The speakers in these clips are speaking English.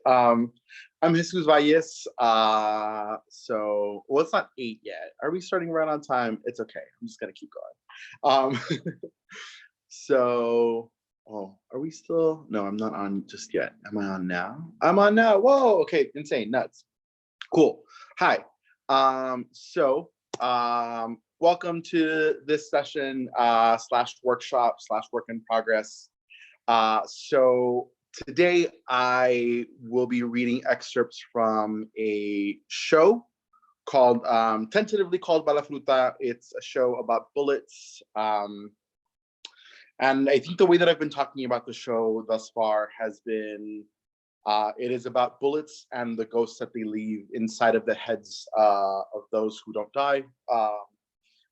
I'm Jesus Valles. Well, it's not 8 yet. Are we starting right on time? It's okay. I'm just gonna keep going. So, oh, are we still? No, I'm not on just yet. Am I on now? I'm on now. Whoa, okay, insane, nuts. Cool. Hi. Welcome to this session slash workshop slash work in progress. So today I will be reading excerpts from a show called, tentatively called Bala.fruta. It's a show about bullets. And I think the way that I've been talking about the show thus far has been, it is about bullets and the ghosts that they leave inside of the heads of those who don't die.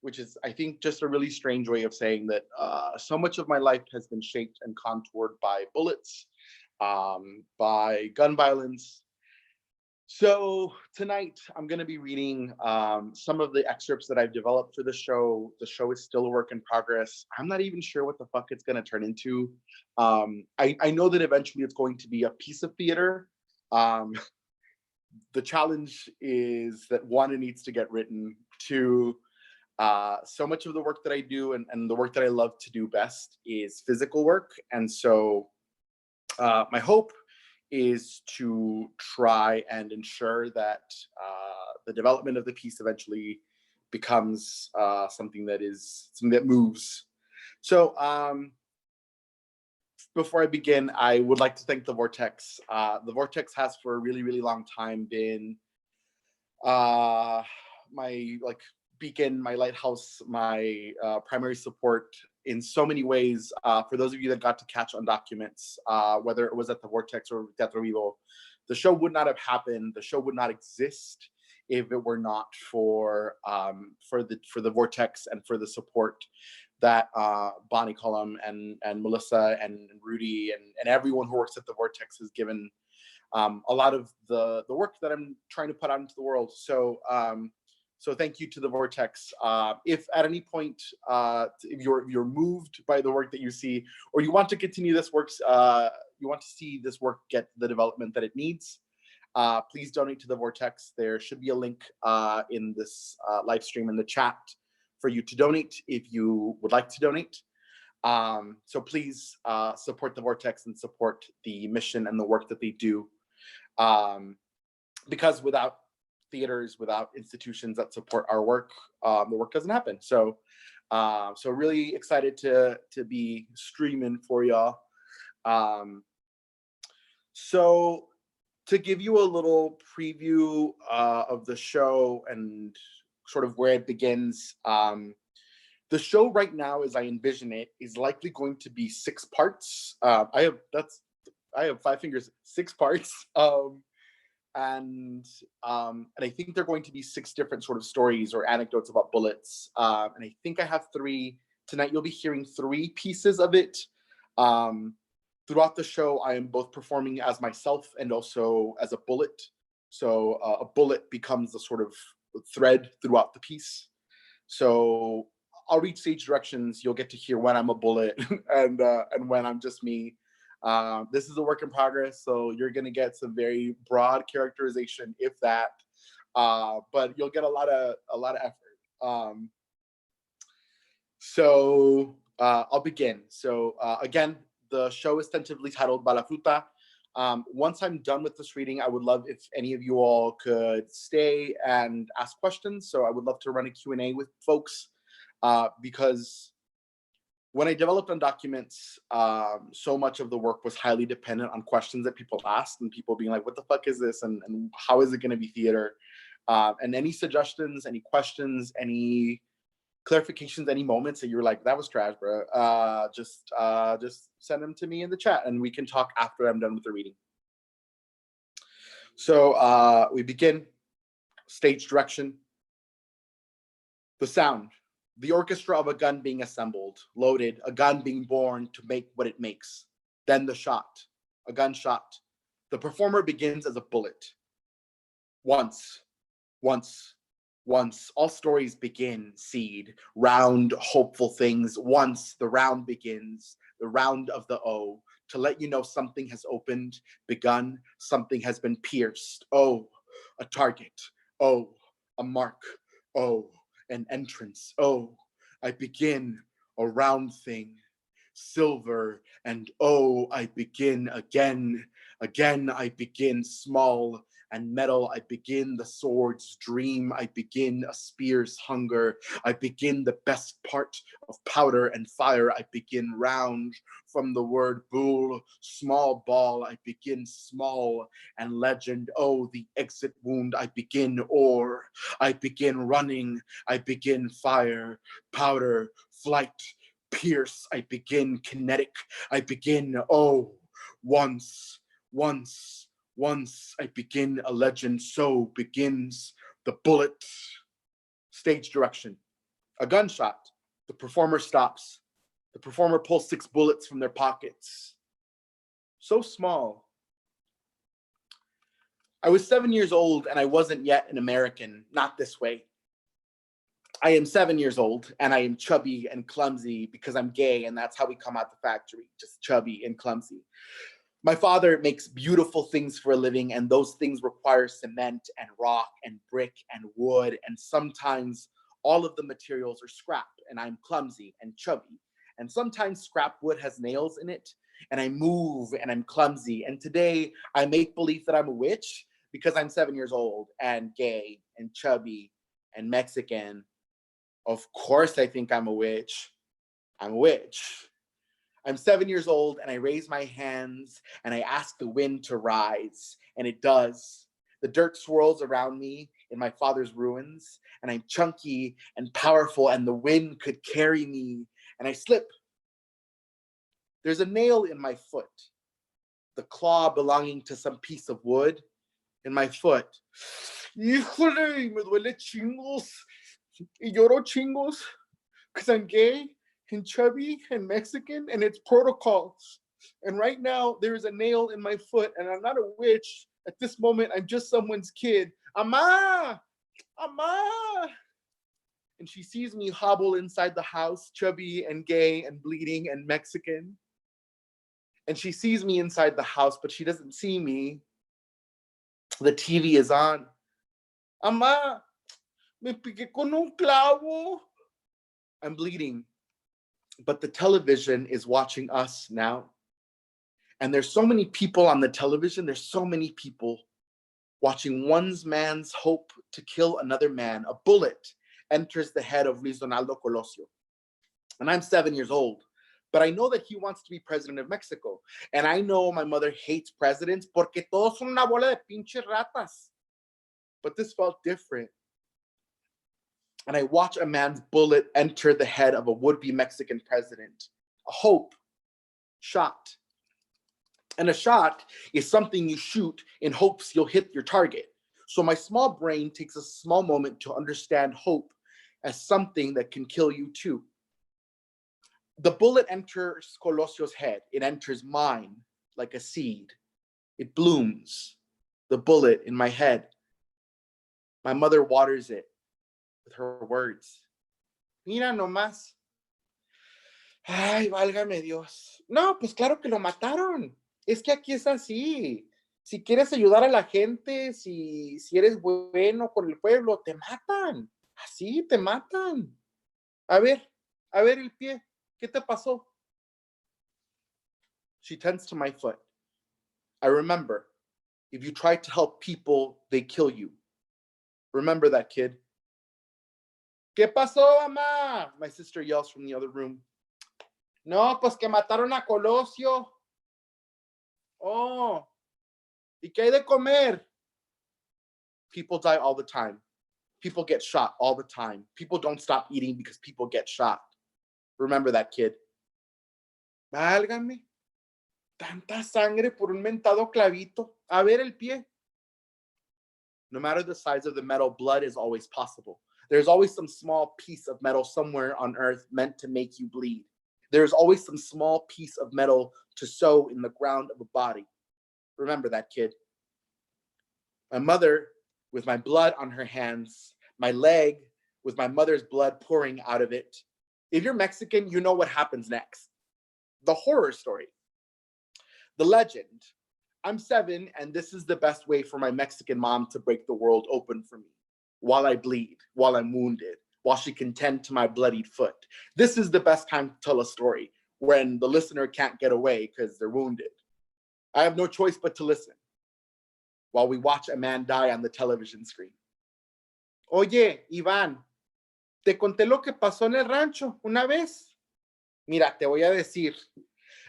Which is, I think, just a really strange way of saying that so much of my life has been shaped and contoured by bullets, by gun violence. So tonight, I'm going to be reading some of the excerpts that I've developed for the show. The show is still a work in progress. I'm not even sure what the fuck it's going to turn into. I know that eventually it's going to be a piece of theater. The challenge is that, one, it needs to get written. Two, so much of the work that I do and the work that I love to do best is physical work. And so my hope is to try and ensure that the development of the piece eventually becomes something that moves. So before I begin, I would like to thank the Vortex. The Vortex has for a really, really long time been my beacon, my lighthouse, my primary support in so many ways. For those of you that got to catch on documents, whether it was at the Vortex or Teatro Vivo, the show would not have happened. The show would not exist if it were not for the Vortex and for the support that Bonnie Cullum and Melissa and Rudy and everyone who works at the Vortex has given a lot of the work that I'm trying to put out into the world. So thank you to the Vortex. If at any point, if you're moved by the work that you see, or you want to continue this work, you want to see this work get the development that it needs, please donate to the Vortex. There should be a link in this live stream in the chat for you to donate if you would like to donate. So please support the Vortex and support the mission and the work that they do. Because without theaters, without institutions that support our work, the work doesn't happen. So really excited to be streaming for y'all. So to give you a little preview of the show and sort of where it begins, the show right now, as I envision it, is likely going to be 6 parts. I have 5 fingers, 6 parts. And I think they're going to be 6 different sort of stories or anecdotes about bullets. And I think I have 3. Tonight you'll be hearing 3 pieces of it. Throughout the show, I am both performing as myself and also as a bullet. So a bullet becomes the sort of thread throughout the piece. So I'll read stage directions. You'll get to hear when I'm a bullet and when I'm just me. This is a work in progress, so you're gonna get some very broad characterization, if that, but you'll get a lot of effort. I'll begin. So again, the show is tentatively titled Bala.fruta. Once I'm done with this reading, I would love if any of you all could stay and ask questions. So I would love to run a Q&A with folks, because when I developed on documents, so much of the work was highly dependent on questions that people asked and people being like, what the fuck is this? And how is it going to be theater? And any suggestions, any questions, any clarifications, any moments that you're like, that was trash, bro. Just send them to me in the chat and we can talk after I'm done with the reading. So we begin. Stage direction. The sound. The orchestra of a gun being assembled, loaded, a gun being born to make what it makes. Then the shot, a gunshot. The performer begins as a bullet. Once, all stories begin, seed, round, hopeful things. Once the round begins, the round of the O. to let you know something has opened, begun, something has been pierced. Oh, a target. Oh, a mark. Oh, an entrance. Oh, I begin a round thing, silver, and oh, I begin again. Again, I begin small and metal. I begin the sword's dream. I begin a spear's hunger. I begin the best part of powder and fire. I begin round from the word bull, small ball. I begin small and legend. Oh, the exit wound. I begin ore. I begin running. I begin fire, powder, flight, pierce. I begin kinetic. I begin, oh, once, once I begin a legend, so begins the bullet. Stage direction. A gunshot. The performer stops. The performer pulls 6 bullets from their pockets. So small. I was 7 years old and I wasn't yet an American, not this way. I am 7 years old and I am chubby and clumsy because I'm gay, and that's how we come out the factory, just chubby and clumsy. My father makes beautiful things for a living, and those things require cement and rock and brick and wood, and sometimes all of the materials are scrap, and I'm clumsy and chubby. And sometimes scrap wood has nails in it, and I move and I'm clumsy. And today I make believe that I'm a witch because I'm 7 years old and gay and chubby and Mexican. Of course I think I'm a witch. I'm a witch. I'm 7 years old and I raise my hands and I ask the wind to rise, and it does. The dirt swirls around me in my father's ruins, and I'm chunky and powerful, and the wind could carry me, and I slip. There's a nail in my foot, the claw belonging to some piece of wood in my foot. Híjole, me duele chingos. Y lloro chingos because I'm gay and chubby and Mexican, and it's protocols. And right now, there is a nail in my foot, and I'm not a witch. At this moment, I'm just someone's kid. Ama! Ama! And she sees me hobble inside the house, chubby and gay and bleeding and Mexican. And she sees me inside the house, but she doesn't see me. The TV is on. Ama! Me piqué con un clavo. I'm bleeding. But the television is watching us now. And there's so many people on the television. There's so many people watching one man's hope to kill another man. A bullet enters the head of Luis Donaldo Colosio. And I'm 7 years old. But I know that he wants to be president of Mexico. And I know my mother hates presidents porque todos son una bola de pinches ratas. But this felt different. And I watch a man's bullet enter the head of a would-be Mexican president. A hope shot. And a shot is something you shoot in hopes you'll hit your target. So my small brain takes a small moment to understand hope as something that can kill you too. The bullet enters Colosio's head. It enters mine like a seed. It blooms. The bullet in my head. My mother waters it with her words. Mira nomás. Ay, válgame Dios. No, pues claro que lo mataron. Es que aquí es así. Si quieres ayudar a la gente, si eres bueno con el pueblo, te matan. Así te matan. A ver el pie. ¿Qué te pasó? She tends to my foot. I remember, if you try to help people, they kill you. Remember that, kid. ¿Qué pasó, mamá? My sister yells from the other room. No, pues que mataron a Colosio. Oh, ¿y qué hay de comer? People die all the time. People get shot all the time. People don't stop eating because people get shot. Remember that, kid. Válgame. Tanta sangre por un mentado clavito. A ver el pie. No matter the size of the metal, blood is always possible. There's always some small piece of metal somewhere on earth meant to make you bleed. There's always some small piece of metal to sew in the ground of a body. Remember that, kid. My mother, with my blood on her hands, my leg with my mother's blood pouring out of it. If you're Mexican, you know what happens next. The horror story. The legend. I'm 7, and this is the best way for my Mexican mom to break the world open for me. While I bleed, while I'm wounded, while she can tend to my bloodied foot. This is the best time to tell a story when the listener can't get away because they're wounded. I have no choice but to listen while we watch a man die on the television screen. Oye, Iván, te conté lo que pasó en el rancho una vez. Mira, te voy a decir.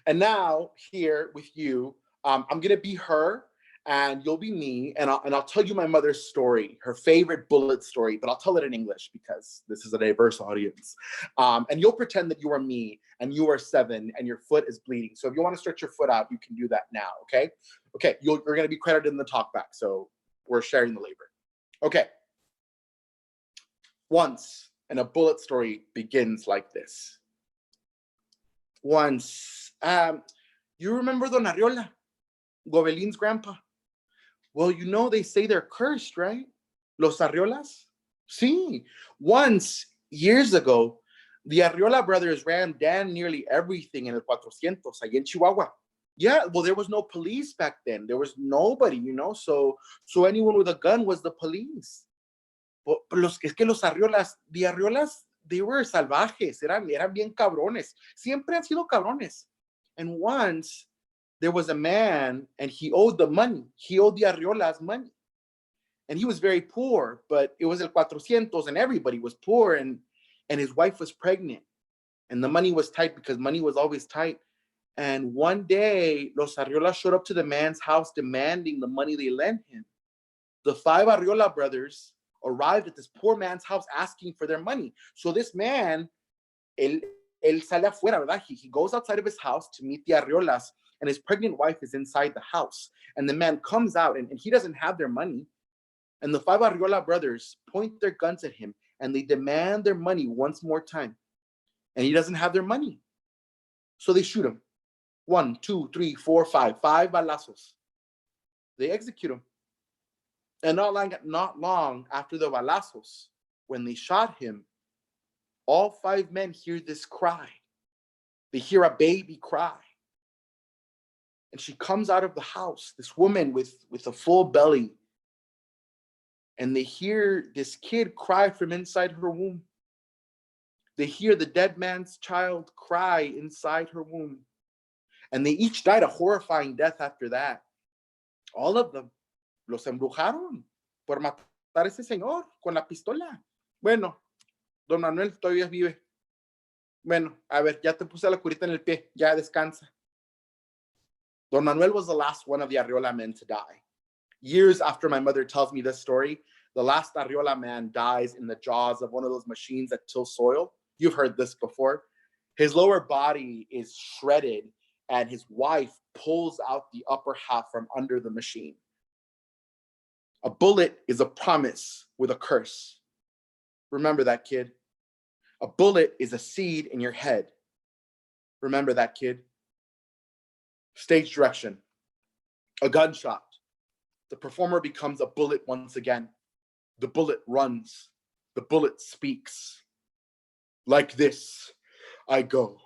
And now, here with you, I'm going to be her, and you'll be me, and I'll tell you my mother's story, her favorite bullet story, but I'll tell it in English because this is a diverse audience. And you'll pretend that you are me, and you are 7, and your foot is bleeding. So if you want to stretch your foot out, you can do that now, okay? Okay, you're going to be credited in the talkback, so we're sharing the labor. Okay. Once, and a bullet story begins like this. Once, you remember Don Arriola, Gobelin's grandpa? Well, you know, they say they're cursed, right? Los Arriolas? Sí. Once, years ago, the Arriola brothers ran down nearly everything in El 400, allá en Chihuahua. Yeah, well, there was no police back then. There was nobody, you know, so anyone with a gun was the police. But es que los Arriolas, the Arriolas, they were salvajes, eran bien cabrones. Siempre han sido cabrones. And once, there was a man, and he owed the money. He owed the Arriolas money. And he was very poor, but it was El 400, and everybody was poor, and his wife was pregnant. And the money was tight because money was always tight. And one day, los Arriolas showed up to the man's house demanding the money they lent him. The 5 Arriola brothers arrived at this poor man's house asking for their money. So this man, él sale afuera, ¿verdad? He goes outside of his house to meet the Arriolas, and his pregnant wife is inside the house. And the man comes out, and he doesn't have their money. And the 5 Arriola brothers point their guns at him, and they demand their money once more time. And he doesn't have their money. So they shoot him. 1, 2, 3, 4, 5 balazos. They execute him. And not long after the balazos, when they shot him, all 5 men hear this cry. They hear a baby cry. And she comes out of the house, this woman with a full belly. And they hear this kid cry from inside her womb. They hear the dead man's child cry inside her womb. And they each died a horrifying death after that. All of them. Los embrujaron por matar a ese señor con la pistola. Bueno, don Manuel todavía vive. Bueno, a ver, ya te puse la curita en el pie. Ya descansa. Don Manuel was the last one of the Arriola men to die. Years after my mother tells me this story, the last Arriola man dies in the jaws of one of those machines that till soil. You've heard this before. His lower body is shredded, and his wife pulls out the upper half from under the machine. A bullet is a promise with a curse. Remember that, kid. A bullet is a seed in your head. Remember that, kid. Stage direction. A gunshot. The performer becomes a bullet once again. The bullet runs. The bullet speaks. Like this, I go.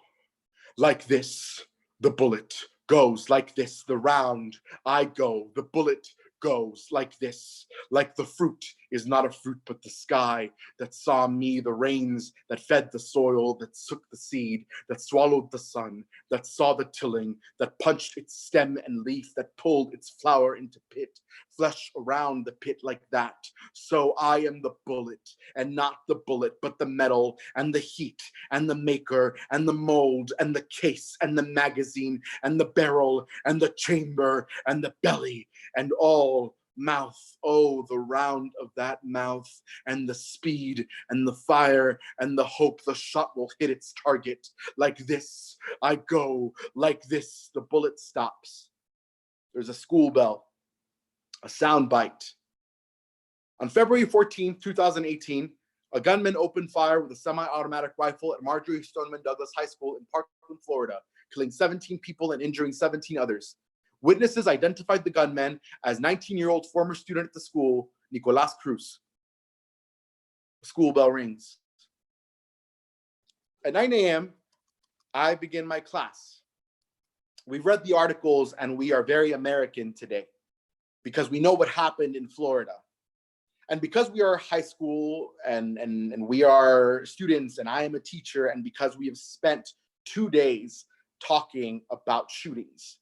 Like this, the bullet goes. Like this, the round, I go. The bullet goes like this. Like the fruit is not a fruit, but the sky that saw me, the rains that fed the soil, that took the seed, that swallowed the sun, that saw the tilling, that punched its stem and leaf, that pulled its flower into pit, flesh around the pit like that. So I am the bullet, and not the bullet, but the metal and the heat and the maker and the mold and the case and the magazine and the barrel and the chamber and the belly and all mouth. Oh, the round of that mouth and the speed and the fire and the hope the shot will hit its target. Like this, I go. Like this, the bullet stops. There's a school bell, a sound bite. On February 14th, 2018, a gunman opened fire with a semi-automatic rifle at Marjorie Stoneman Douglas High School in Parkland, Florida, killing 17 people and injuring 17 others. Witnesses identified the gunman as 19-year-old former student at the school, Nicolas Cruz. The school bell rings. At 9 a.m., I begin my class. We've read the articles and we are very American today because we know what happened in Florida. And because we are high school and we are students and I am a teacher, and because we have spent 2 days talking about shootings.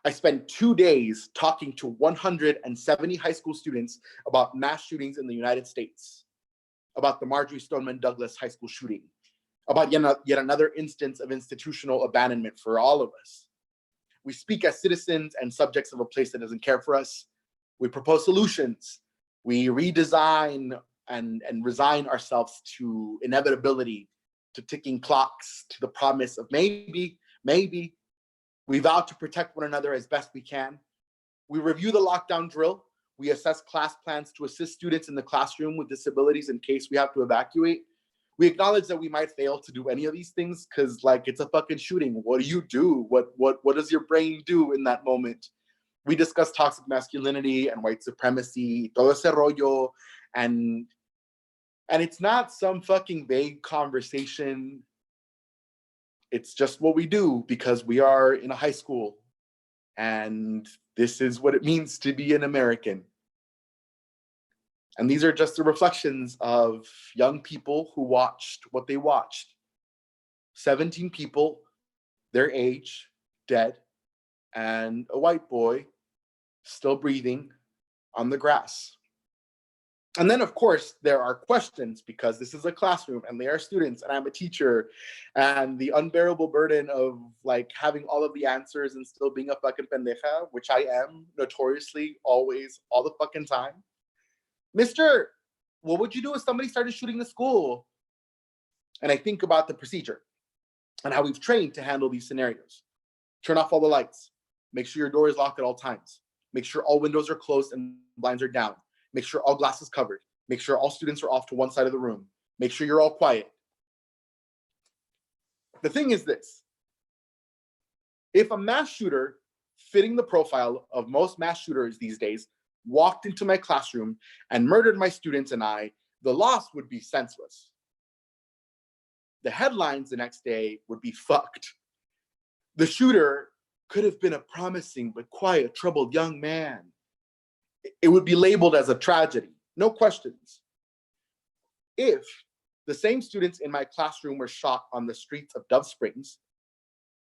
I spent 2 days talking to 170 high school students about mass shootings in the United States, about the Marjory Stoneman Douglas high school shooting, about yet another instance of institutional abandonment for all of us. We speak as citizens and subjects of a place that doesn't care for us. We propose solutions. We redesign and resign ourselves to inevitability, to ticking clocks, to the promise of maybe. We vow to protect one another as best we can. We review the lockdown drill. We assess class plans to assist students in the classroom with disabilities in case we have to evacuate. We acknowledge that we might fail to do any of these things because, like, it's a fucking shooting. What do you do? What does your brain do in that moment? We discuss toxic masculinity and white supremacy, todo ese rollo, and it's not some fucking vague conversation. It's just what we do because we are in a high school, and this is what it means to be an American. And these are just the reflections of young people who watched what they watched. 17 people, their age, dead, and a white boy still breathing on the grass. And then, of course, there are questions because this is a classroom and they are students and I'm a teacher, and the unbearable burden of like having all of the answers and still being a fucking pendeja, which I am notoriously always, all the fucking time. Mister, what would you do if somebody started shooting the school? And I think about the procedure and how we've trained to handle these scenarios. Turn off all the lights. Make sure your door is locked at all times. Make sure all windows are closed and blinds are down. Make sure all glass is covered. Make sure all students are off to one side of the room. Make sure you're all quiet. The thing is this. If a mass shooter fitting the profile of most mass shooters these days walked into my classroom and murdered my students and I, the loss would be senseless. The headlines the next day would be fucked. The shooter could have been a promising but quiet, troubled young man. It would be labeled as a tragedy, no questions. If the same students in my classroom were shot on the streets of Dove Springs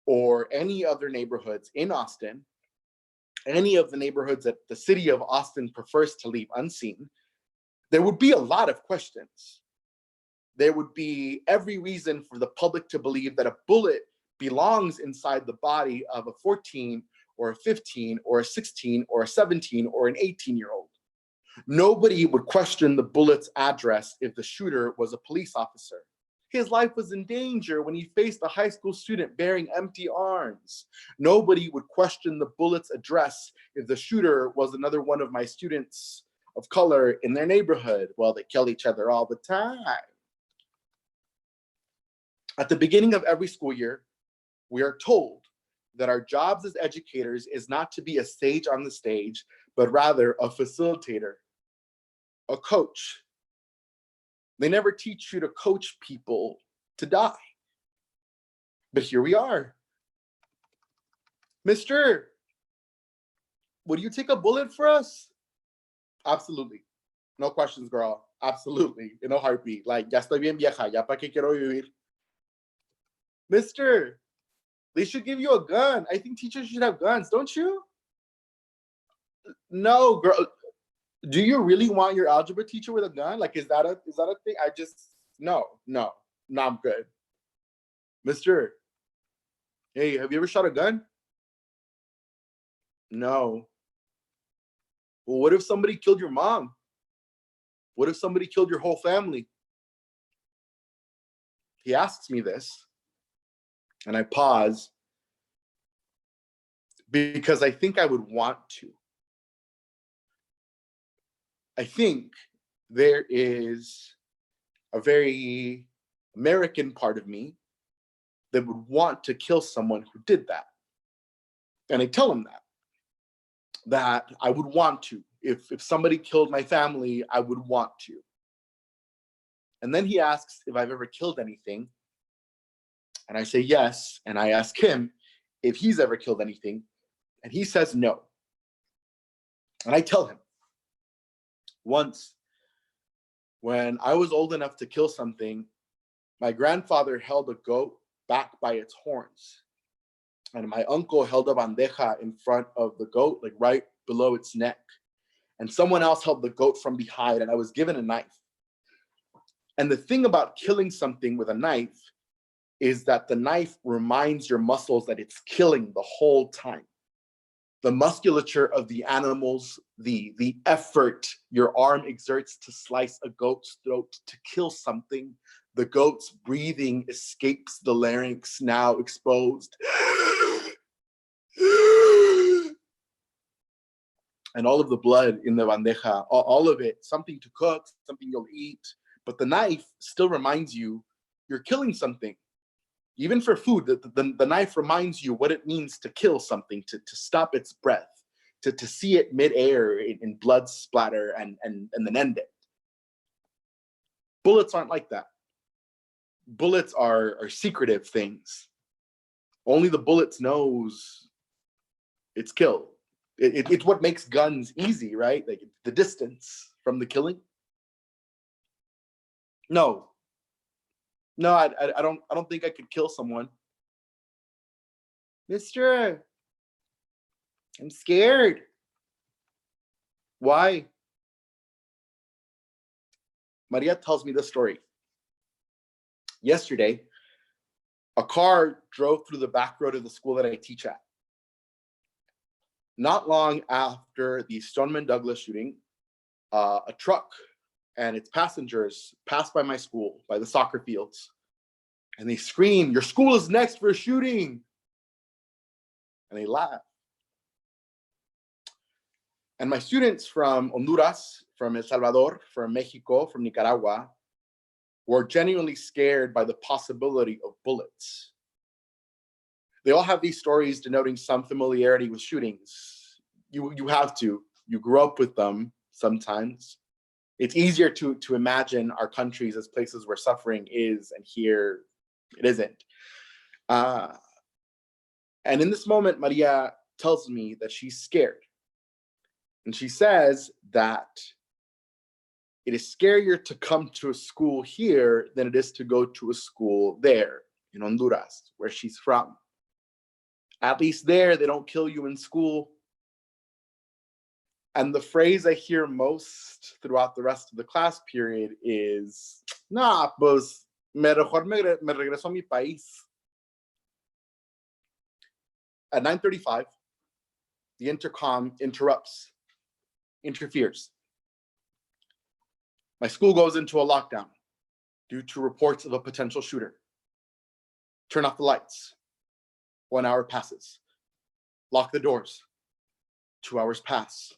or any other neighborhoods in Austin, any of the neighborhoods that the city of Austin prefers to leave unseen, there would be a lot of questions. There would be every reason for the public to believe that a bullet belongs inside the body of a 14 or a 15 or a 16 or a 17 or an 18-year-old. Nobody would question the bullet's address if the shooter was a police officer. His life was in danger when he faced a high school student bearing empty arms. Nobody would question the bullet's address if the shooter was another one of my students of color in their neighborhood. Well, they kill each other all the time. At the beginning of every school year, we are told that our jobs as educators is not to be a sage on the stage, but rather a facilitator, a coach. They never teach you to coach people to die. But here we are. Mister, would you take a bullet for us? Absolutely. No questions, girl. Absolutely. In a heartbeat. Like, ya estoy bien vieja, ya pa' qué quiero vivir. Mister, they should give you a gun. I think teachers should have guns, don't you? No, girl. Do you really want your algebra teacher with a gun? Like, is that a thing? No, I'm good. Mister, hey, have you ever shot a gun? No. Well, what if somebody killed your mom? What if somebody killed your whole family? He asks me this, and I pause because I think I would want to. I think there is a very American part of me that would want to kill someone who did that. And I tell him that I would want to. If somebody killed my family, I would want to. And then he asks if I've ever killed anything. And I say yes. And I ask him if he's ever killed anything, and he says no. And I tell him, once, when I was old enough to kill something, my grandfather held a goat back by its horns. And my uncle held a bandeja in front of the goat, like right below its neck. And someone else held the goat from behind, and I was given a knife. And the thing about killing something with a knife is that the knife reminds your muscles that it's killing the whole time. The musculature of the animals, the effort your arm exerts to slice a goat's throat to kill something, the goat's breathing escapes the larynx now exposed. And all of the blood in the bandeja, all of it, something to cook, something you'll eat. But the knife still reminds you you're killing something. Even for food, the knife reminds you what it means to kill something, to stop its breath, to see it midair in blood splatter and then end it. Bullets aren't like that. Bullets are secretive things. Only the bullets knows it's kill. It's what makes guns easy, right? Like the distance from the killing. No, I don't think I could kill someone. Mister, I'm scared. Why? Maria tells me this story. Yesterday, a car drove through the back road of the school that I teach at. Not long after the Stoneman Douglas shooting, a truck and its passengers passed by my school, by the soccer fields, and they scream, "Your school is next for a shooting!" And they laugh. And my students from Honduras, from El Salvador, from Mexico, from Nicaragua, were genuinely scared by the possibility of bullets. They all have these stories denoting some familiarity with shootings. You have to. You grew up with them sometimes. It's easier to imagine our countries as places where suffering is, and here it isn't. And in this moment, Maria tells me that she's scared. And she says that it is scarier to come to a school here than it is to go to a school there in Honduras, where she's from. At least there, they don't kill you in school. And the phrase I hear most throughout the rest of the class period is, "Nah, pues, mejor me regreso a mi país." At 9:35, the intercom interferes. My school goes into a lockdown due to reports of a potential shooter. Turn off the lights. 1 hour passes. Lock the doors. 2 hours pass.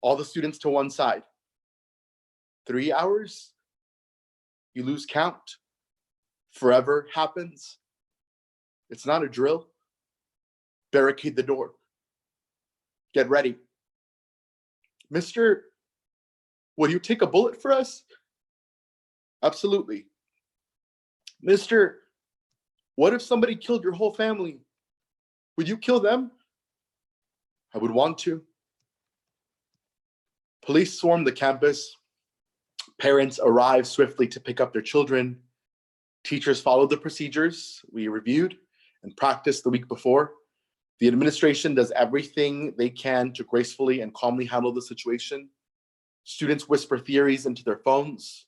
All the students to one side. 3 hours? You lose count. Forever happens. It's not a drill. Barricade the door. Get ready. "Mister, would you take a bullet for us?" "Absolutely." "Mister, what if somebody killed your whole family? Would you kill them?" "I would want to." Police swarm the campus. Parents arrive swiftly to pick up their children. Teachers followed the procedures we reviewed and practiced the week before. The administration does everything they can to gracefully and calmly handle the situation. Students whisper theories into their phones,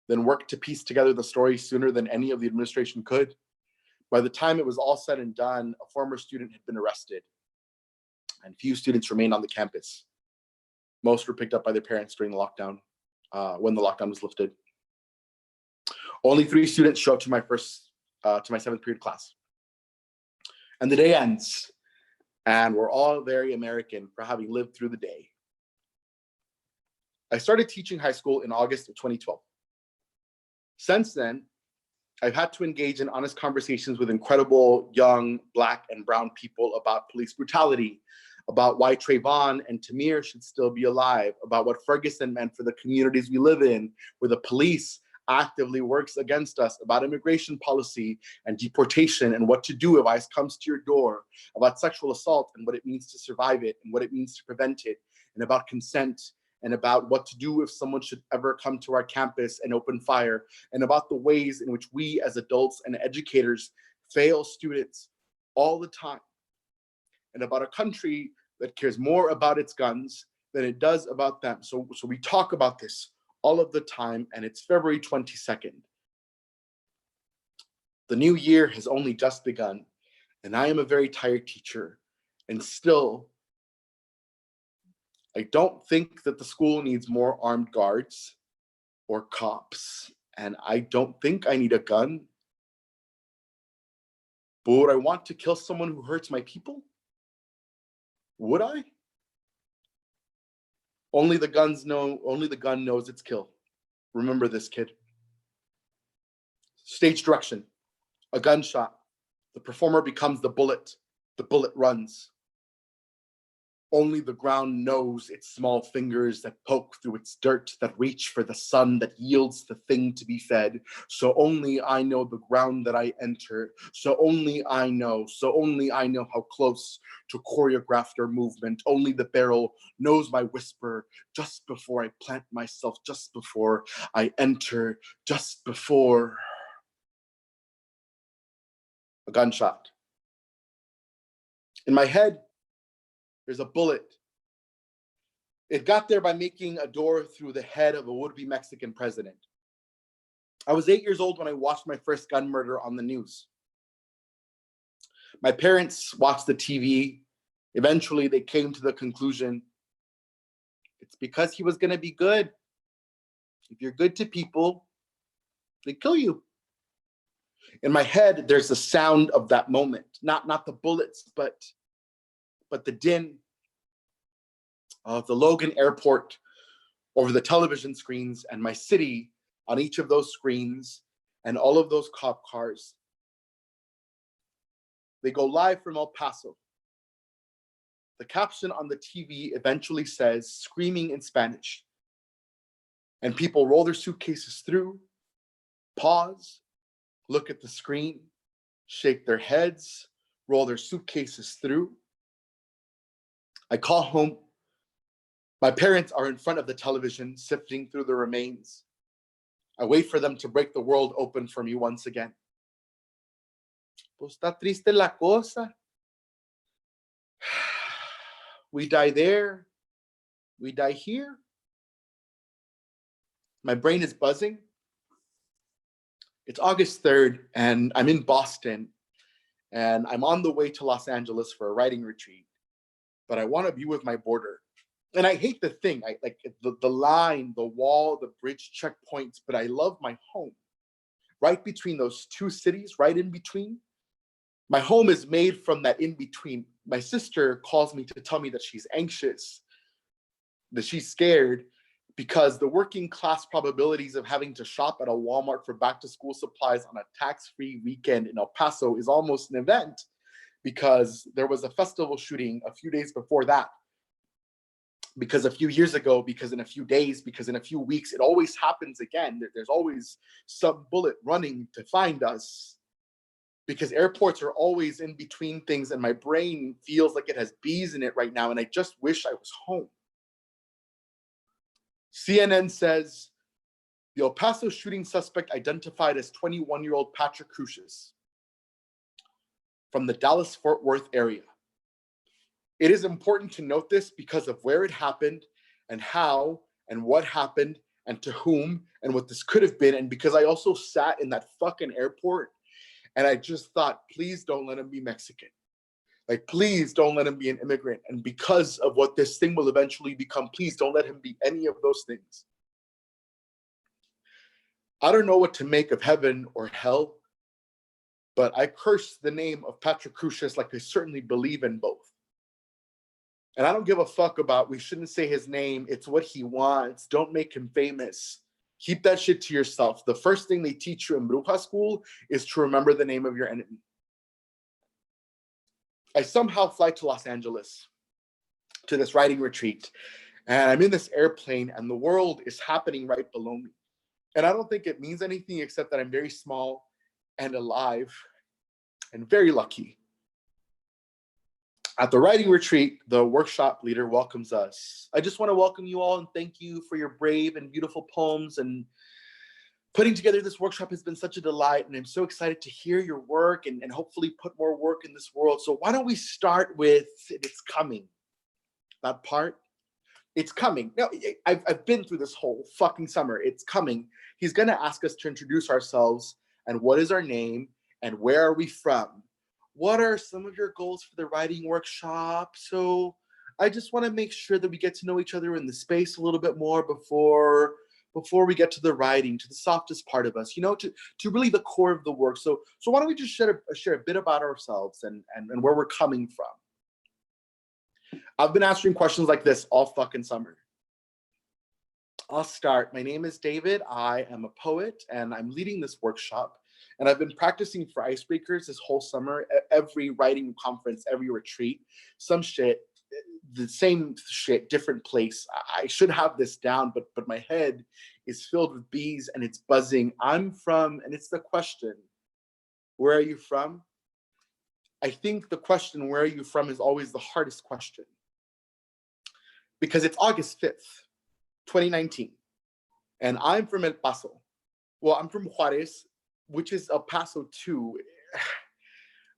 then work to piece together the story sooner than any of the administration could. By the time it was all said and done, a former student had been arrested, and few students remained on the campus. Most were picked up by their parents during the lockdown, when the lockdown was lifted. Only 3 students show up to my 7th period class. And the day ends, and we're all very American for having lived through the day. I started teaching high school in August of 2012. Since then, I've had to engage in honest conversations with incredible young Black and brown people about police brutality, about why Trayvon and Tamir should still be alive, about what Ferguson meant for the communities we live in, where the police actively works against us, about immigration policy and deportation and what to do if ICE comes to your door, about sexual assault and what it means to survive it and what it means to prevent it, and about consent, and about what to do if someone should ever come to our campus and open fire, and about the ways in which we as adults and educators fail students all the time, and about a country that cares more about its guns than it does about them. So we talk about this all of the time, and it's February 22nd. The new year has only just begun, and I am a very tired teacher, and still, I don't think that the school needs more armed guards or cops, and I don't think I need a gun. But would I want to kill someone who hurts my people? Would I? Only the gun knows its kill. Remember this, kid. Stage direction, a gunshot. The performer becomes the bullet runs. Only the ground knows its small fingers that poke through its dirt, that reach for the sun, that yields the thing to be fed. So only I know the ground that I enter. So only I know how close to choreographed your movement. Only the barrel knows my whisper just before I plant myself, just before I enter, just before a gunshot. In my head, there's a bullet. It got there by making a door through the head of a would-be Mexican president. I was 8 years old when I watched my first gun murder on the news. My parents watched the TV. Eventually, they came to the conclusion, it's because he was going to be good. If you're good to people, they kill you. In my head, there's the sound of that moment. Not the bullets, but the din of the Logan Airport over the television screens, and my city on each of those screens, and all of those cop cars. They go live from El Paso. The caption on the TV eventually says, screaming in Spanish. And people roll their suitcases through, pause, look at the screen, shake their heads, roll their suitcases through. I call home. My parents are in front of the television, sifting through the remains. I wait for them to break the world open for me once again. Pues está triste la cosa. We die there, we die here. My brain is buzzing. It's August 3rd, and I'm in Boston, and I'm on the way to Los Angeles for a writing retreat, but I want to be with my border. And I hate the thing, I like the line, the wall, the bridge, checkpoints, but I love my home. Right between those two cities, right in between. My home is made from that in between. My sister calls me to tell me that she's anxious, that she's scared, because the working class probabilities of having to shop at a Walmart for back to school supplies on a tax-free weekend in El Paso is almost an event, because there was a festival shooting a few days before that. Because a few years ago, because in a few days, because in a few weeks, it always happens again. There's always some bullet running to find us, because airports are always in between things, and my brain feels like it has bees in it right now, and I just wish I was home. CNN says, the El Paso shooting suspect identified as 21-year-old Patrick Cruces from the Dallas-Fort Worth area. It is important to note this because of where it happened and how and what happened and to whom and what this could have been. And because I also sat in that fucking airport and I just thought, please don't let him be Mexican. Like, please don't let him be an immigrant. And because of what this thing will eventually become, please don't let him be any of those things. I don't know what to make of heaven or hell, but I curse the name of Patrick Cruces like I certainly believe in both. And I don't give a fuck about, we shouldn't say his name. It's what he wants. Don't make him famous. Keep that shit to yourself. The first thing they teach you in Bruja school is to remember the name of your enemy. I somehow fly to Los Angeles to this writing retreat. And I'm in this airplane and the world is happening right below me. And I don't think it means anything except that I'm very small and alive and very lucky. At the writing retreat, the workshop leader welcomes us. I just want to welcome you all and thank you for your brave and beautiful poems. And putting together this workshop has been such a delight, and I'm so excited to hear your work and hopefully put more work in this world. So why don't we start with "It's coming"? That part. It's coming. No, I've been through this whole fucking summer. It's coming. He's gonna ask us to introduce ourselves and what is our name and where are we from. What are some of your goals for the writing workshop? So I just want to make sure that we get to know each other in the space a little bit more before we get to the writing, to the softest part of us, to really the core of the work. So why don't we just share a bit about ourselves and where we're coming from. I've been answering questions like this all fucking summer. I'll start. My name is David. I am a poet and I'm leading this workshop. And I've been practicing for icebreakers this whole summer, every writing conference, every retreat, some shit, the same shit, different place. I should have this down, but my head is filled with bees and it's buzzing. I'm from, and it's the question, where are you from? I think the question, where are you from, is always the hardest question. Because it's August 5th, 2019. And I'm from El Paso. Well, I'm from Juarez, which is El Paso too,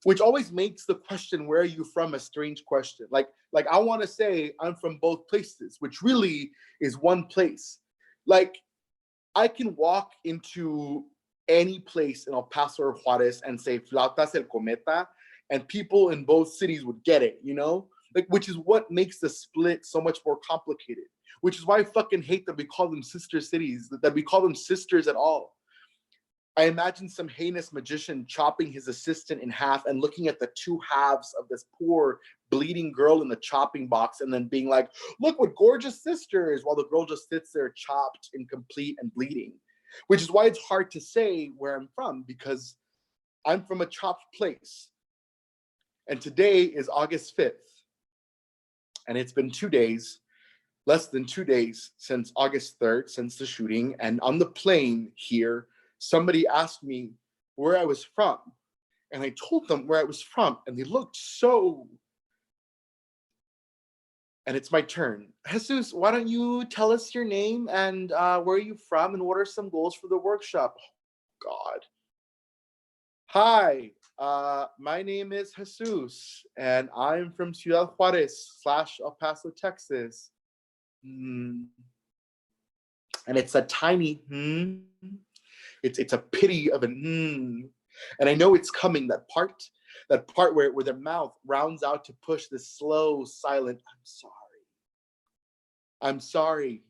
which always makes the question, where are you from, a strange question. Like I want to say I'm from both places, which really is one place. Like I can walk into any place in El Paso or Juarez and say Flautas el Cometa, and people in both cities would get it, Like, which is what makes the split so much more complicated, which is why I fucking hate that we call them sister cities, that we call them sisters at all. I imagine some heinous magician chopping his assistant in half and looking at the two halves of this poor bleeding girl in the chopping box and then being like, look what gorgeous sisters, while the girl just sits there chopped, incomplete, and bleeding. Which is why it's hard to say where I'm from, because I'm from a chopped place. And today is August 5th. And it's been 2 days, less than 2 days since August 3rd, since the shooting. And on the plane here, somebody asked me where I was from. And I told them where I was from. And they looked so... And it's my turn. Jesus, why don't you tell us your name and where are you from and what are some goals for the workshop? Oh, God. Hi, my name is Jesus, and I'm from Ciudad Juarez / El Paso, Texas. And it's a tiny It's a pity of an And I know it's coming, that part where their mouth rounds out to push this slow, silent, I'm sorry.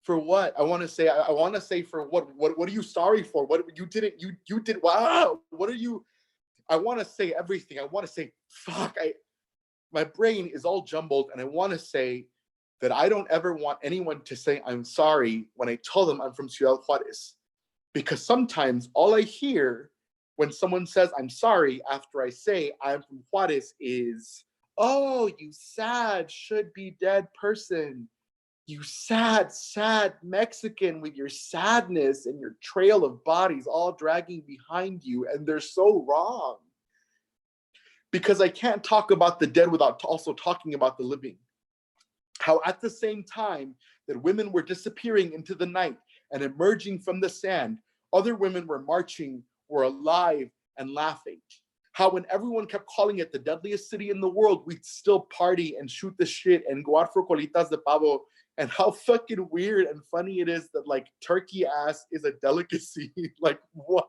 For what? I want to say for what are you sorry for? What you did, wow. What are you? I want to say everything. I want to say, fuck, my brain is all jumbled, and I want to say that I don't ever want anyone to say I'm sorry when I tell them I'm from Ciudad Juarez. Because sometimes all I hear when someone says I'm sorry after I say I'm from Juarez is, oh, you sad, should be dead person. You sad, sad Mexican with your sadness and your trail of bodies all dragging behind you, and they're so wrong. Because I can't talk about the dead without also talking about the living. How at the same time that women were disappearing into the night and emerging from the sand, other women were marching, were alive, and laughing. How when everyone kept calling it the deadliest city in the world, we'd still party and shoot the shit and go out for colitas de pavo. And how fucking weird and funny it is that like turkey ass is a delicacy. Like what?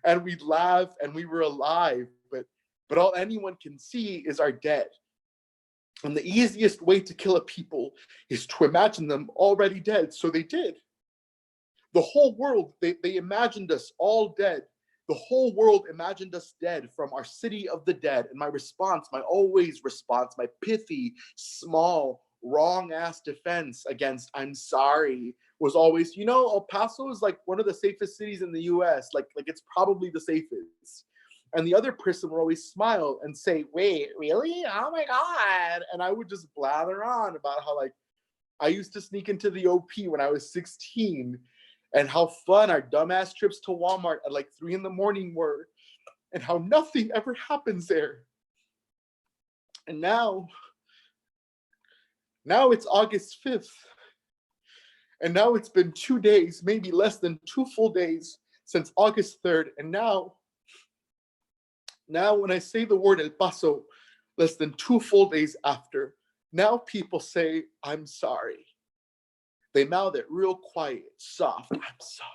And we'd laugh and we were alive, but all anyone can see is our dead. And the easiest way to kill a people is to imagine them already dead. So they did. The whole world, they imagined us all dead. The whole world imagined us dead from our city of the dead. And my response, my always response, my pithy, small, wrong-ass defense against I'm sorry was always, El Paso is like one of the safest cities in the US. Like it's probably the safest. And the other person would always smile and say, wait, really? Oh my God. And I would just blather on about how like I used to sneak into the OP when I was 16 and how fun our dumbass trips to Walmart at like 3 in the morning were, and how nothing ever happens there. And now it's August 5th. And now it's been 2 days, maybe less than 2 full days since August 3rd. And now when I say the word El Paso, less than 2 full days after, now people say, I'm sorry. They mouth it real quiet, soft, I'm sorry.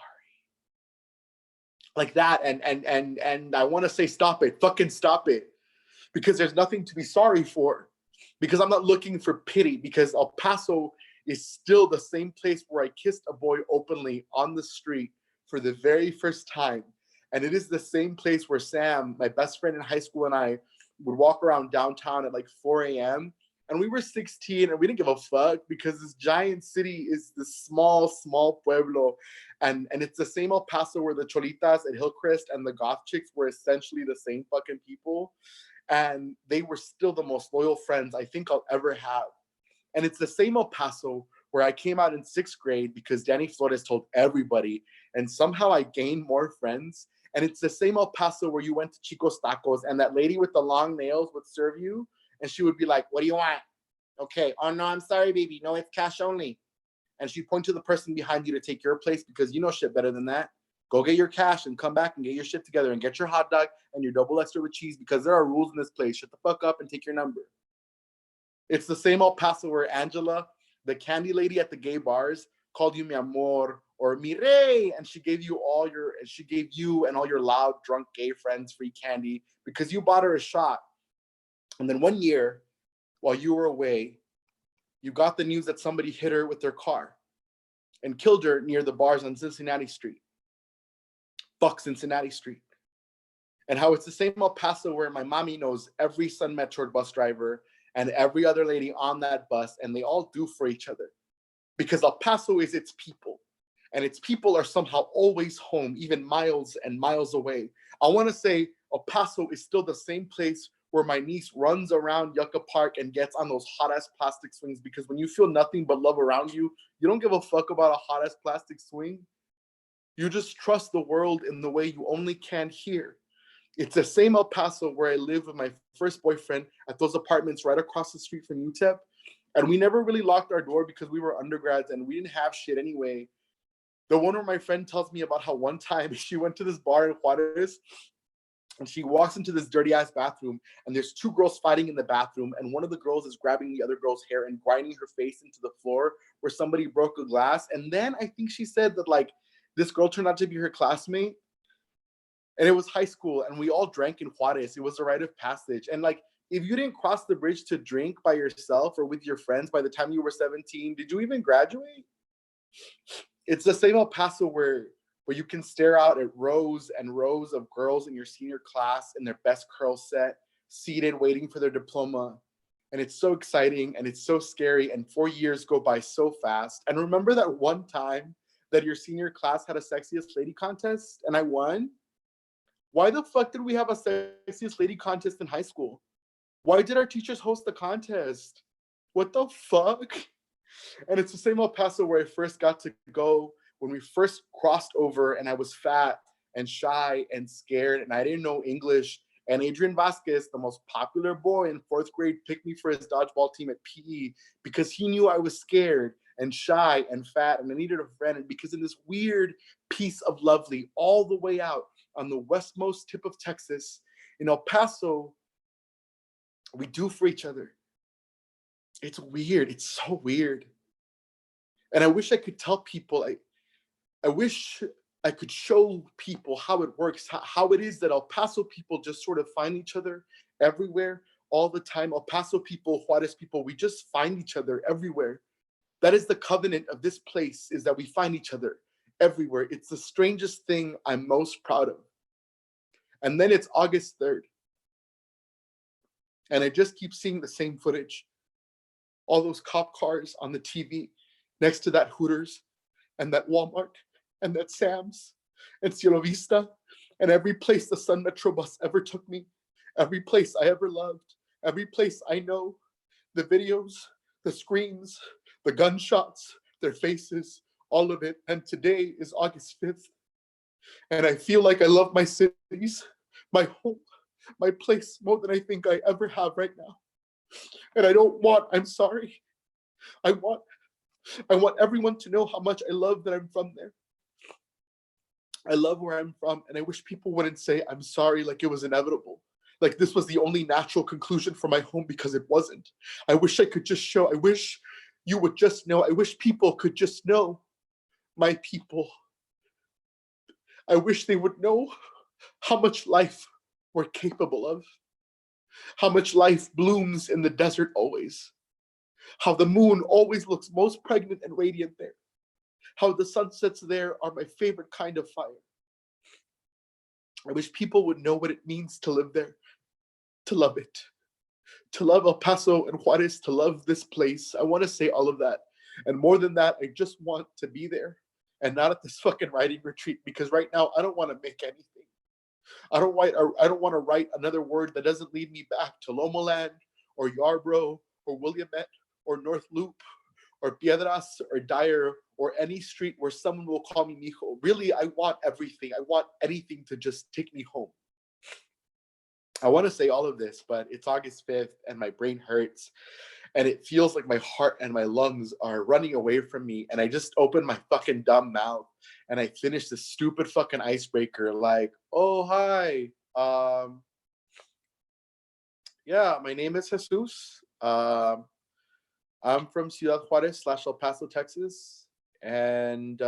Like that. And I want to say, stop it, fucking stop it. Because there's nothing to be sorry for. Because I'm not looking for pity. Because El Paso is still the same place where I kissed a boy openly on the street for the very first time. And it is the same place where Sam, my best friend in high school, and I would walk around downtown at like 4 a.m. And we were 16 and we didn't give a fuck because this giant city is this small pueblo. And it's the same El Paso where the Cholitas at Hillcrest and the goth chicks were essentially the same fucking people. And they were still the most loyal friends I think I'll ever have. And it's the same El Paso where I came out in 6th grade because Danny Flores told everybody. And somehow I gained more friends. And it's the same El Paso where you went to Chico's Tacos and that lady with the long nails would serve you. And she would be like, what do you want? Okay. Oh, no, I'm sorry, baby. No, it's cash only. And she'd point to the person behind you to take your place because you know shit better than that. Go get your cash and come back and get your shit together and get your hot dog and your double extra with cheese because there are rules in this place. Shut the fuck up and take your number. It's the same El Paso where Angela, the candy lady at the gay bars, called you mi amor or mi rey, and she gave you and all your loud, drunk gay friends free candy because you bought her a shot. And then one year, while you were away, you got the news that somebody hit her with their car and killed her near the bars on Cincinnati Street. Fuck Cincinnati Street. And how it's the same El Paso where my mommy knows every Sun Metro bus driver and every other lady on that bus, and they all do for each other. Because El Paso is its people. And its people are somehow always home, even miles and miles away. I want to say El Paso is still the same place where my niece runs around Yucca Park and gets on those hot-ass plastic swings because when you feel nothing but love around you, you don't give a fuck about a hot-ass plastic swing. You just trust the world in the way you only can here. It's the same El Paso where I lived with my first boyfriend at those apartments right across the street from UTEP. And we never really locked our door because we were undergrads and we didn't have shit anyway. The one where my friend tells me about how one time she went to this bar in Juarez and she walks into this dirty ass bathroom and there's 2 girls fighting in the bathroom and one of the girls is grabbing the other girl's hair and grinding her face into the floor where somebody broke a glass. And then I think she said that like this girl turned out to be her classmate. And it was high school and we all drank in Juarez. It was a rite of passage. And like, if you didn't cross the bridge to drink by yourself or with your friends by the time you were 17, did you even graduate? It's the same El Paso where you can stare out at rows and rows of girls in your senior class in their best curl set, seated, waiting for their diploma. And it's so exciting and it's so scary. And 4 years go by so fast. And remember that one time that your senior class had a sexiest lady contest and I won? Why the fuck did we have a sexiest lady contest in high school? Why did our teachers host the contest? What the fuck? And it's the same El Paso where I first got to go when we first crossed over and I was fat and shy and scared and I didn't know English. And Adrian Vasquez, the most popular boy in 4th grade, picked me for his dodgeball team at PE because he knew I was scared and shy and fat and I needed a friend. And because in this weird piece of lovely all the way out on the westmost tip of Texas, in El Paso, we do for each other. It's weird. It's so weird. And I wish I could tell people, I wish I could show people how it works, how it is that El Paso people just sort of find each other everywhere all the time. El Paso people, Juarez people, we just find each other everywhere. That is the covenant of this place, is that we find each other everywhere. It's the strangest thing I'm most proud of. And then it's August 3rd. And I just keep seeing the same footage. All those cop cars on the TV next to that Hooters and that Walmart and that Sam's and Cielo Vista and every place the Sun Metro bus ever took me, every place I ever loved, every place I know, the videos, the screams, the gunshots, their faces, all of it. And today is August 5th. And I feel like I love my cities, my home, my place more than I think I ever have right now. And I'm sorry. I want everyone to know how much I love that I'm from there. I love where I'm from, and I wish people wouldn't say I'm sorry like it was inevitable. Like this was the only natural conclusion for my home, because it wasn't. I wish I could just show, I wish you would just know, I wish people could just know, my people. I wish they would know how much life we're capable of, how much life blooms in the desert always, how the moon always looks most pregnant and radiant there, how the sunsets there are my favorite kind of fire. I wish people would know what it means to live there, to love it, to love El Paso and Juarez, to love this place. I want to say all of that. And more than that, I just want to be there and not at this fucking writing retreat, because right now I don't want to make anything. I don't want to write another word that doesn't lead me back to Lomoland or Yarborough or Williamette or North Loop or Piedras or Dyer or any street where someone will call me mijo. Really, I want everything. I want anything to just take me home. I want to say all of this, but it's August 5th and my brain hurts and it feels like my heart and my lungs are running away from me. And I just opened my fucking dumb mouth and I finished this stupid fucking icebreaker like, oh, hi. Yeah, my name is Jesus. I'm from Ciudad Juarez / El Paso, Texas. And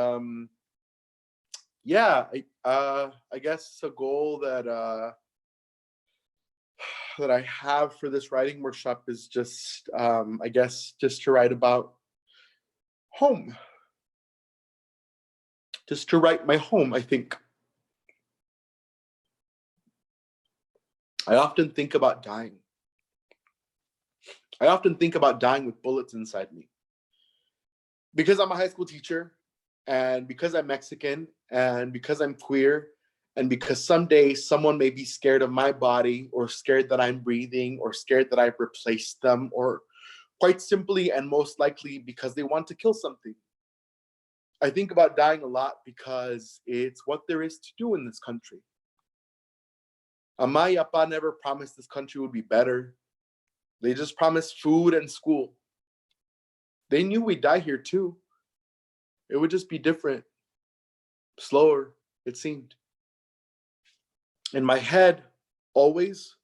yeah, I guess a goal that I have for this writing workshop is just, I guess, just to write about home. Just to write my home, I think. I often think about dying. I often think about dying with bullets inside me. Because I'm a high school teacher, and because I'm Mexican, and because I'm queer, and because someday someone may be scared of my body, or scared that I'm breathing, or scared that I've replaced them, or quite simply and most likely because they want to kill something. I think about dying a lot because it's what there is to do in this country. Ama y Apa never promised this country would be better. They just promised food and school. They knew we'd die here too. It would just be different, slower, it seemed. In my head, always,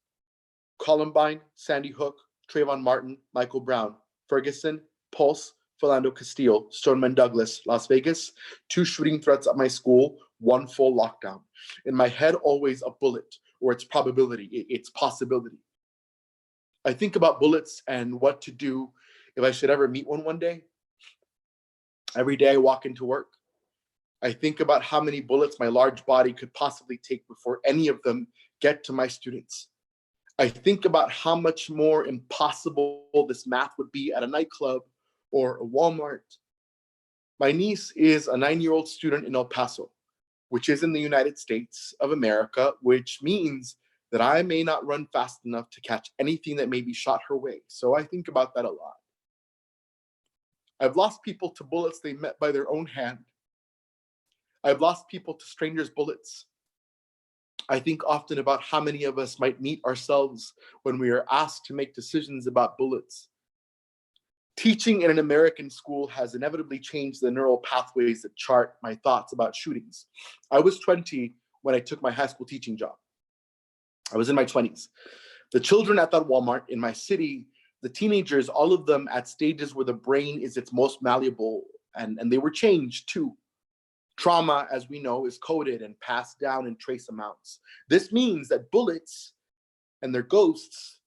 Columbine, Sandy Hook, Trayvon Martin, Michael Brown, Ferguson, Pulse, Philando Castile, Stoneman Douglas, Las Vegas, 2 shooting threats at my school, 1 full lockdown. In my head, always a bullet, or its probability, its possibility. I think about bullets and what to do if I should ever meet one day. Every day I walk into work, I think about how many bullets my large body could possibly take before any of them get to my students. I think about how much more impossible this math would be at a nightclub or a Walmart. My niece is a 9-year-old student in El Paso, which is in the United States of America, which means that I may not run fast enough to catch anything that may be shot her way. So I think about that a lot. I've lost people to bullets they met by their own hand. I've lost people to strangers' bullets. I think often about how many of us might meet ourselves when we are asked to make decisions about bullets. Teaching in an American school has inevitably changed the neural pathways that chart my thoughts about shootings. I was 20 when I took my high school teaching job. I was in my 20s. The children at that Walmart in my city, the teenagers, all of them at stages where the brain is its most malleable, and they were changed too. Trauma, as we know, is coded and passed down in trace amounts. This means that bullets and their ghosts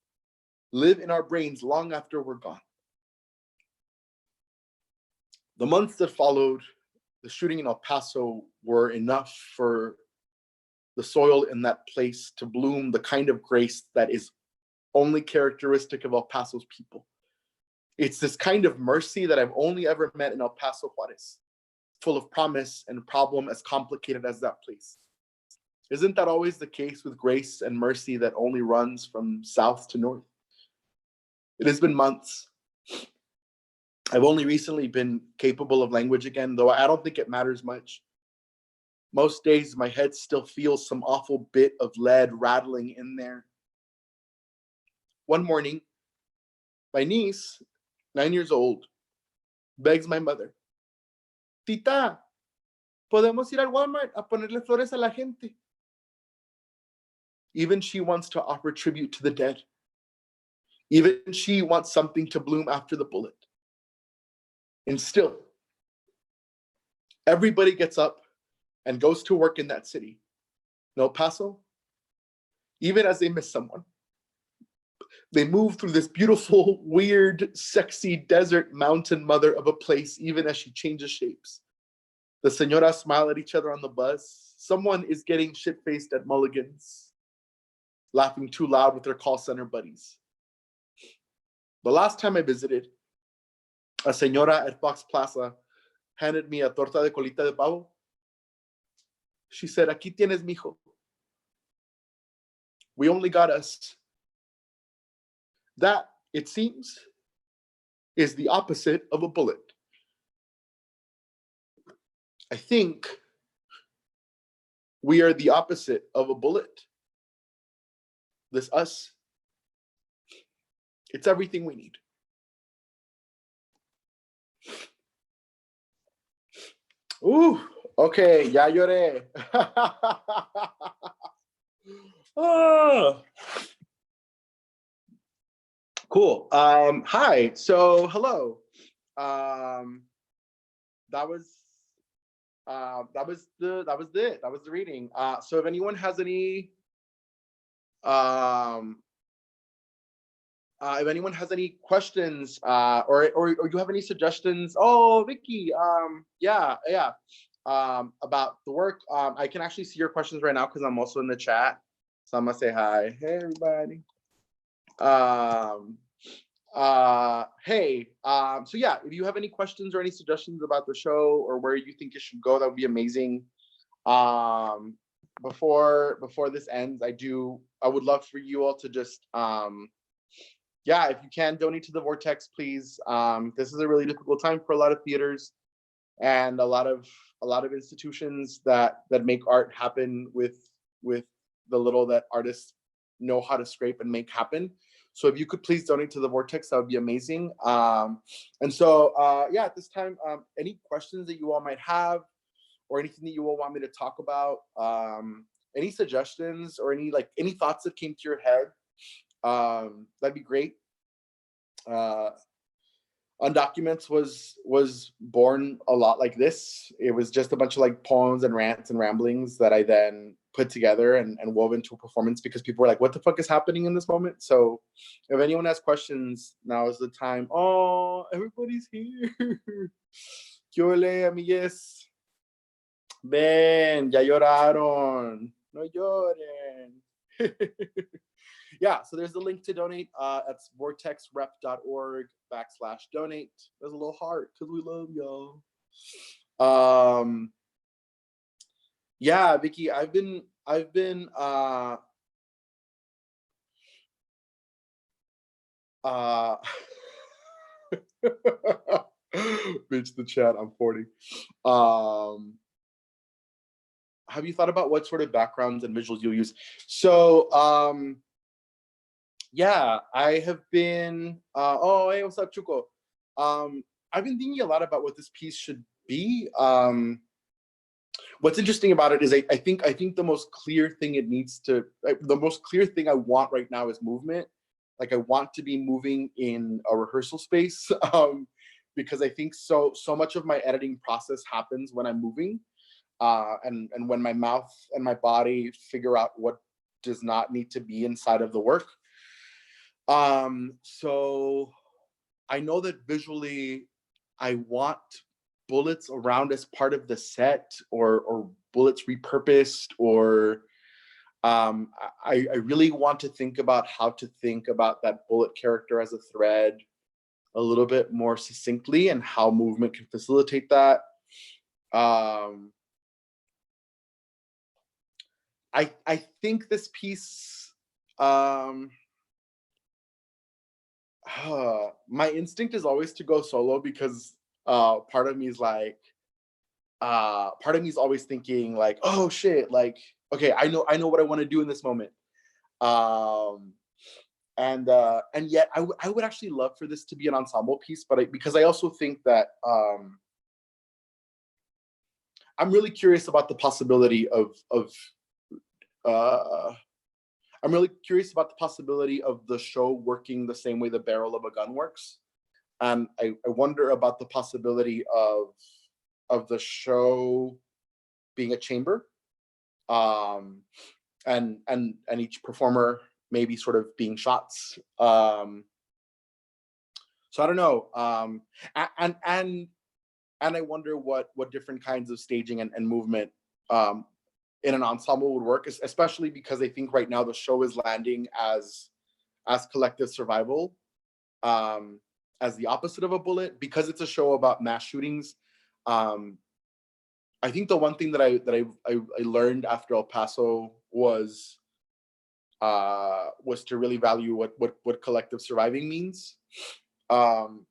live in our brains long after we're gone. The months that followed the shooting in El Paso were enough for the soil in that place to bloom the kind of grace that is only characteristic of El Paso's people. It's this kind of mercy that I've only ever met in El Paso, Juarez, full of promise and problem as complicated as that place. Isn't that always the case with grace and mercy that only runs from south to north? It has been months. I've only recently been capable of language again, though I don't think it matters much. Most days, my head still feels some awful bit of lead rattling in there. One morning, my niece, 9 years old, begs my mother, Tita, ¿podemos ir al Walmart a ponerle flores a la gente? Even she wants to offer tribute to the dead. Even she wants something to bloom after the bullet. And still, everybody gets up and goes to work in that city. No Paso, even as they miss someone. They move through this beautiful, weird, sexy desert mountain mother of a place, even as she changes shapes. The señoras smile at each other on the bus. Someone is getting shit-faced at Mulligan's, laughing too loud with their call center buddies. The last time I visited, a señora at Fox Plaza handed me a torta de colita de pavo. She said, aquí tienes, mijo. We only got us. That, it seems, is the opposite of a bullet. I think we are the opposite of a bullet. This us, it's everything we need. Ooh, okay, ya lloré. Oh. Cool. Hi. So hello. That was the reading. So if anyone has any if anyone has any questions or you have any suggestions, oh Vicky, yeah, about the work, I can actually see your questions right now because I'm also in the chat. So I'm gonna say hi. Hey everybody. Hey, so yeah, if you have any questions or any suggestions about the show or where you think it should go, that would be amazing. Before this ends, I would love for you all to just yeah, if you can donate to the Vortex, please. This is a really difficult time for a lot of theaters and a lot of institutions that make art happen with the little that artists know how to scrape and make happen. So if you could please donate to the Vortex, that would be amazing. And so yeah, at this time, any questions that you all might have or anything that you all want me to talk about, any suggestions or any thoughts that came to your head, that'd be great. Undocuments was born a lot like this. It was just a bunch of like poems and rants and ramblings that I then put together and wove into a performance because people were like, what the fuck is happening in this moment? So if anyone has questions, now is the time. Oh, everybody's here. ¿Qué ole, amigues? Ven, ya lloraron. No lloren. Yeah, so there's the link to donate. That's vortexrep.org/donate. There's a little heart because we love y'all. Yeah, Vicky, I've been bitch the chat, I'm 40. Have you thought about what sort of backgrounds and visuals you'll use? So yeah, I have been oh hey, what's up, Chuko? I've been thinking a lot about what this piece should be. What's interesting about it is I think the most clear thing it needs to, the most clear thing I want right now is movement. Like I want to be moving in a rehearsal space because I think so much of my editing process happens when I'm moving and when my mouth and my body figure out what does not need to be inside of the work. So I know that visually I want bullets around as part of the set or bullets repurposed or I really want to think about how to think about that bullet character as a thread a little bit more succinctly and how movement can facilitate that. I think this piece my instinct is always to go solo because part of me is like, part of me is always thinking like, oh shit, like, okay, I know what I want to do in this moment. Um, and yet I would actually love for this to be an ensemble piece, but because I also think that I'm really curious about the possibility of uh, I'm really curious about the possibility of the show working the same way the barrel of a gun works. And I wonder about the possibility of the show being a chamber, um, and each performer maybe sort of being shots. So I don't know. And and I wonder what different kinds of staging and movement um, in an ensemble would work, especially because I think right now the show is landing as collective survival, um, as the opposite of a bullet, because it's a show about mass shootings. Um, I think the one thing that I learned after El Paso was to really value what collective surviving means. Um,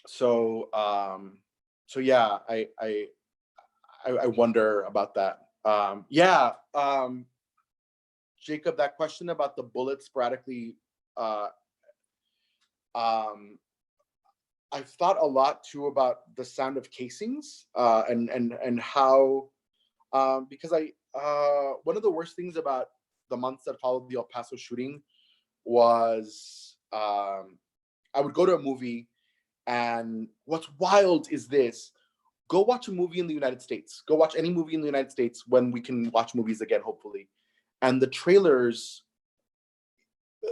so so yeah, I wonder about that. Yeah, Jacob, that question about the bullet sporadically, uh, um, I've thought a lot too about the sound of casings, and how, because I one of the worst things about the months that followed the El Paso shooting was, I would go to a movie, and what's wild is this: go watch a movie in the United States, go watch any movie in the United States when we can watch movies again, hopefully, and the trailers,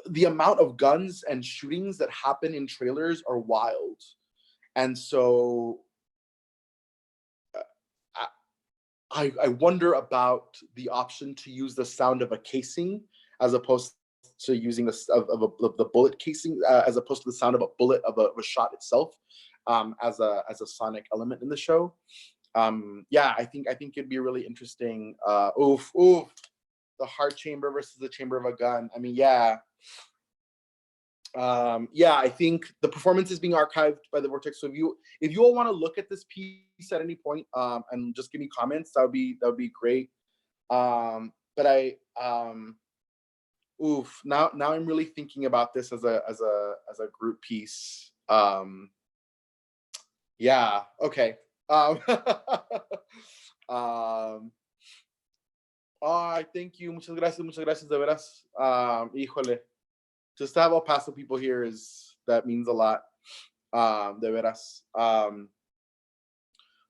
the amount of guns and shootings that happen in trailers are wild. And so uh, I wonder about the option to use the sound of a casing as opposed to using of the bullet casing, as opposed to the sound of a bullet of a shot itself, as a sonic element in the show. Yeah, I think it'd be really interesting. Oof, the heart chamber versus the chamber of a gun. I mean, yeah. Yeah, I think the performance is being archived by the Vortex. So if you all want to look at this piece at any point, and just give me comments, that would be great. But now I'm really thinking about this as a group piece. Yeah, okay. Um, I thank you. Muchas gracias, de veras. Híjole, just to have El Paso people here that means a lot. De veras.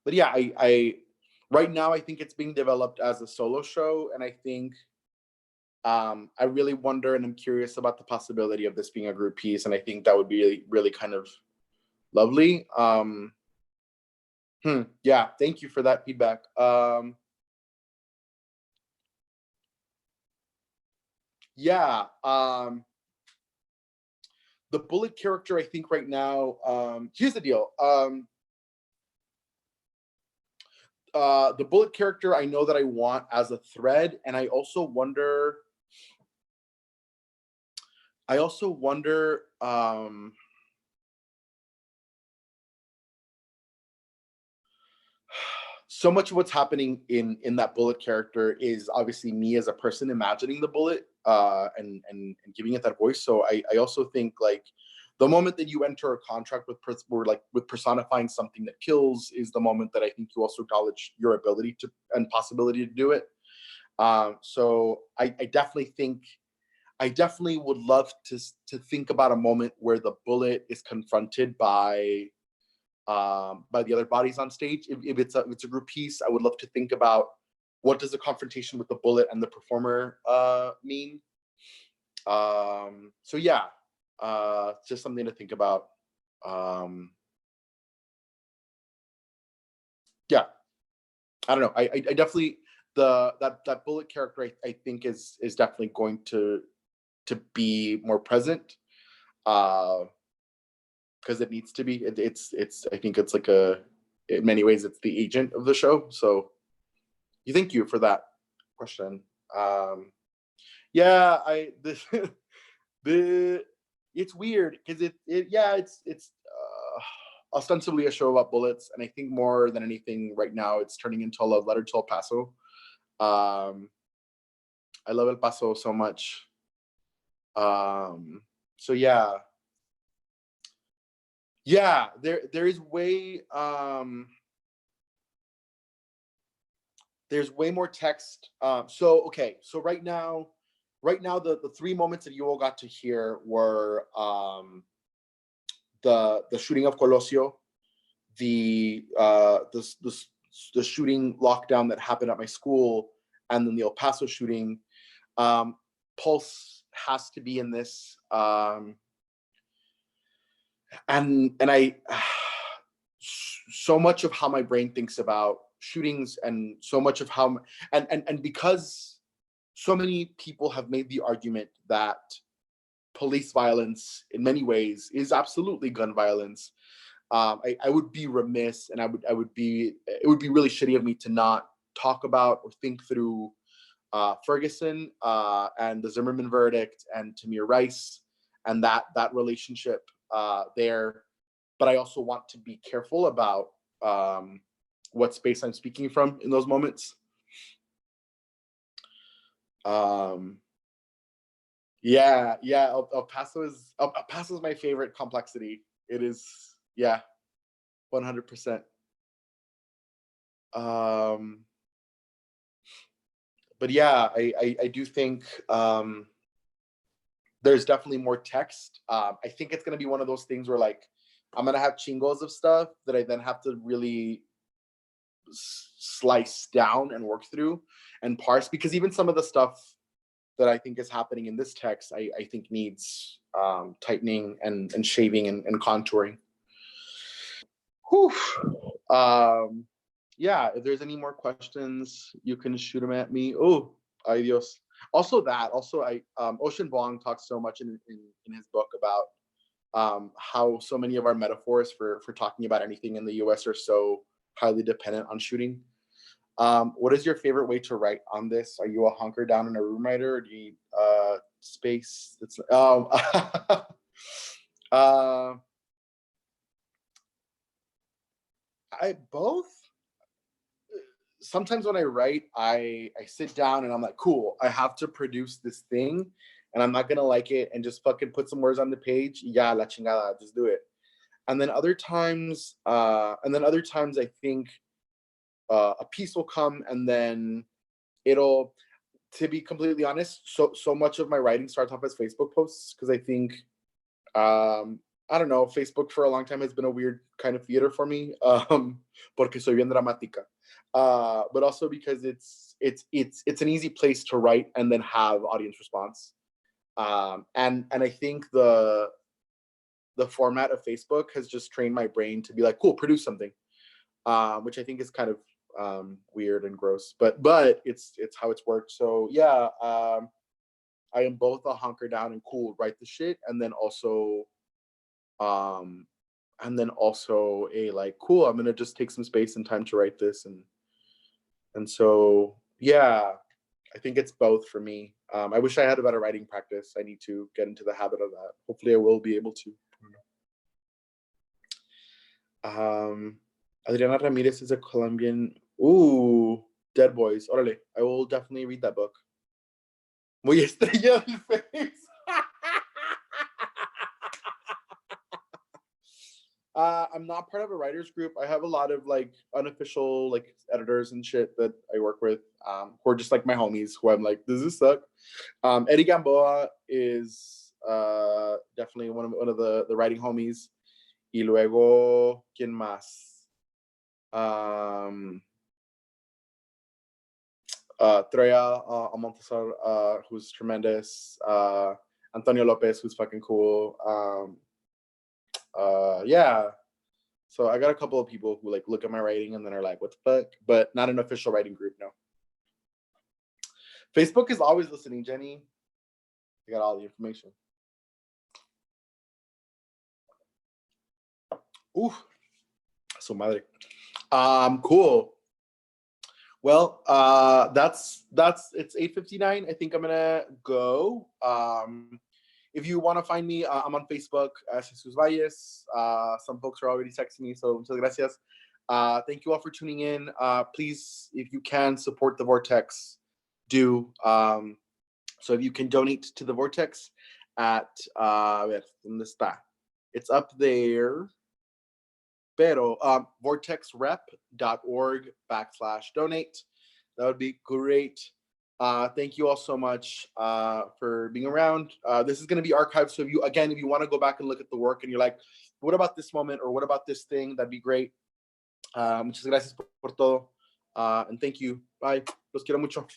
But yeah, I right now I think it's being developed as a solo show, and I think I really wonder and I'm curious about the possibility of this being a group piece, and I think that would be really, really kind of lovely. Yeah, thank you for that feedback. Yeah, the bullet character, I think right now, here's the deal. The bullet character I know that I want as a thread, and I also wonder so much of what's happening in that bullet character is obviously me as a person imagining the bullet, and giving it that voice. So I also think like the moment that you enter a contract or like with personifying something that kills is the moment that I think you also acknowledge your ability to and possibility to do it. So I definitely would love to think about a moment where the bullet is confronted by the other bodies on stage. If it's a group piece, I would love to think about what does a confrontation with the bullet and the performer mean. So yeah, just something to think about. Um, yeah, I don't know. I definitely that bullet character I think is definitely going to be more present, because it needs to be. It's I think it's like in many ways it's the agent of the show. So thank you for that question. Yeah, I the the it's weird because yeah, it's ostensibly a show about bullets, and I think more than anything right now it's turning into a love letter to El Paso. um I love El Paso so much. So yeah, there is way there's way more text. So okay, so right now the three moments that you all got to hear were the shooting of Colosio, the the shooting lockdown that happened at my school, and then the El Paso shooting. Pulse has to be in this, and I so much of how my brain thinks about shootings, and so much of how and because so many people have made the argument that police violence in many ways is absolutely gun violence. I would be remiss, and I would be it would be really shitty of me to not talk about or think through Ferguson, and the Zimmerman verdict, and Tamir Rice, and that relationship there. But I also want to be careful about what space I'm speaking from in those moments. Yeah. El Paso is my favorite complexity. It is, yeah, 100%. But yeah, I do think there's definitely more text. I think it's gonna be one of those things where like I'm gonna have chingos of stuff that I then have to really slice down and work through and parse, because even some of the stuff that I think is happening in this text, I think needs tightening and shaving and contouring. Whew. Yeah, if there's any more questions, you can shoot them at me. Oh, ay Dios. Also I Ocean Vuong talks so much in his book about how so many of our metaphors for talking about anything in the US are so highly dependent on shooting. What is your favorite way to write on this? Are you a hunker down in a room writer, or do you need space? That's uh, I both. Sometimes when I write, I sit down and I'm like, cool, I have to produce this thing, and I'm not gonna like it and just fucking put some words on the page. Yeah, la chingada, just do it. And then other times I think a piece will come, and then it'll. To be completely honest, so much of my writing starts off as Facebook posts, because I think I don't know, Facebook for a long time has been a weird kind of theater for me, porque soy bien dramática, but also because it's an easy place to write and then have audience response, and I think the format of Facebook has just trained my brain to be like, cool, produce something, which I think is kind of weird and gross, but it's how it's worked. So yeah, I am both a hunker down and cool, write the shit, um and then also a like, cool, I'm gonna just take some space and time to write this, and so yeah, I think it's both for me. I wish I had a better writing practice. I need to get into the habit of that. Hopefully I will be able to. Adriana Ramirez is a Colombian. Ooh, Dead Boys. Orale, I will definitely read that book. Muy estrella del face. I'm not part of a writers group. I have a lot of like unofficial like editors and shit that I work with, who are just like my homies, who I'm like, does this suck? Eddie Gamboa is definitely one of the writing homies. Y luego, ¿quién más? Troya Almontasar, who's tremendous. Antonio Lopez, who's fucking cool. Yeah. So I got a couple of people who like look at my writing and then are like, what the fuck? But not an official writing group, no. Facebook is always listening, Jenny. I got all the information. Ooh, so madre. Cool. Well, that's it's 8:59. I think I'm gonna go. If you want to find me, I'm on Facebook as Jesus Valles. Some folks are already texting me, so muchas gracias. Thank you all for tuning in. Please, if you can, support the Vortex. Do. So if you can donate to the Vortex at, ¿dónde está? It's up there. Pero vortexrep.org/donate. That would be great. Thank you all so much for being around. This is going to be archived. So if you want to go back and look at the work and you're like, what about this moment or what about this thing? That'd be great. Muchas gracias por todo. And thank you. Bye. Los quiero mucho.